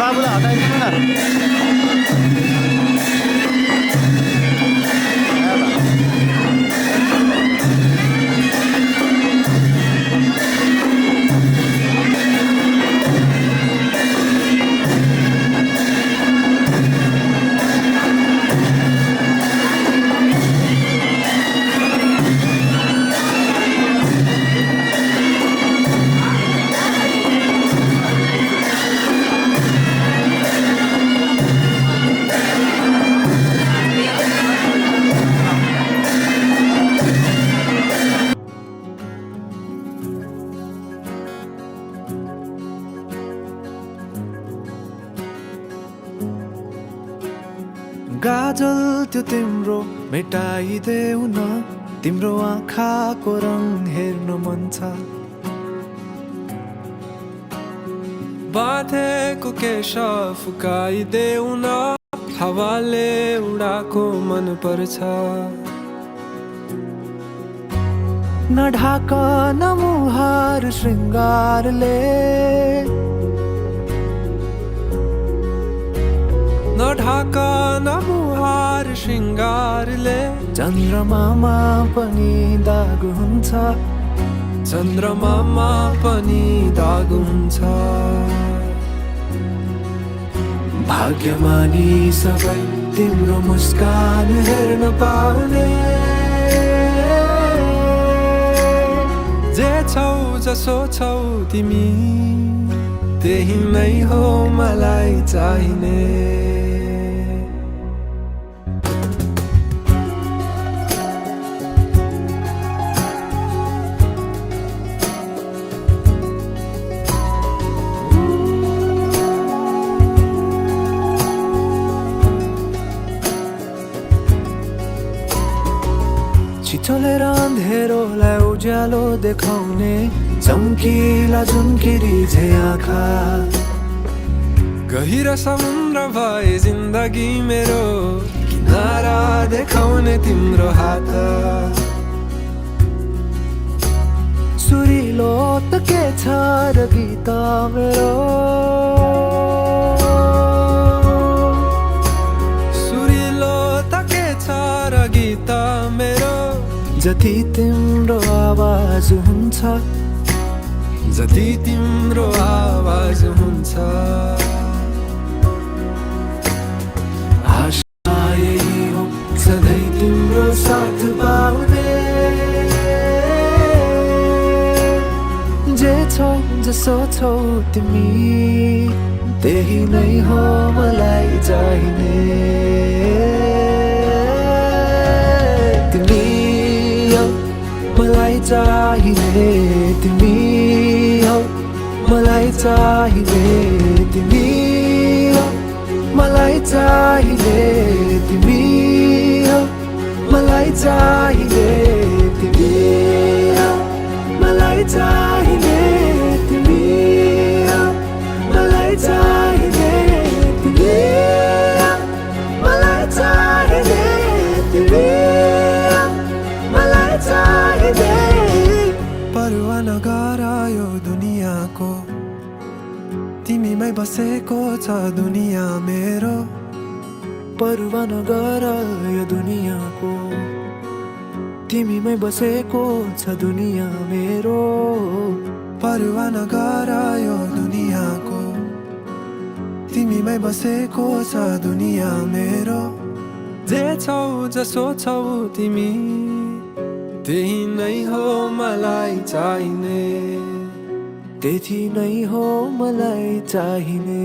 बाबुलाई हटाइदिनु न। गाजल त्यो तिम्रो मेटाइदेऊ न, तिम्रो आँखाको रङ हेर्न मन छ। बाँधेको केश फुकाइदेऊ न, हावाले उडाको मन पर्छ। न ढाक न मुहार श्रृङ्गारले, न ढाक न मुहार श्रृङ्गारले। चन्द्रमामा पनि दाग हुन्छ, चन्द्रमामा पनि दाग हुन्छ। भाग्यमानी सबै तिम्रो मुस्कान हेर्न पाउने। जे छौ जसो छौ तिमी, त्यही नै हो मलाई चाहिने। छिचोलेर अँधेरोलाई उज्यालो देखाउने, चम्किला झुम्किरी झै आँखा। गहिरो समुद्र भए जिन्दगी मेरो, किनारा देखाउने तिम्रो हात। सुरिलो त के छ र गीत मेरो, सुरिलो त के छ र गीत मेरो। जति तिम्रो आवाज हुन्छ, जति तिम्रो आवाज हुन्छ। आशा यही हो सधैँ तिम्रो साथ पाउने। जे छौ जसो छौ तिमी, त्यही नै हो मलाई चाहिने। मलाई चाहिने तिमी हौ, मलाई चाहिने तिमी हौ, मलाई चाहिने तिमी हौ, मलाई चाहिने तिमी हौ, मलाई चाहिने तिमी हौ, मलाई चाहिने तिमी हौ, मलाई चाहिने तिमी हौ, मलाई चाहिने। परवाह नगर यो दुनियाँको, तिमीमै बसेको छ दुनियाँ मेरो। परवाह नगर यो दुनियाँको, तिमीमै बसेको छ दुनियाँ मेरो। परवाह नगर यो दुनियाँको, तिमीमै बसेको छ दुनियाँ मेरो। जे छौ जसो छौ तिमी, त्यही नै हो मलाई चाहिने। त्यही नै हो मलाई चाहिने।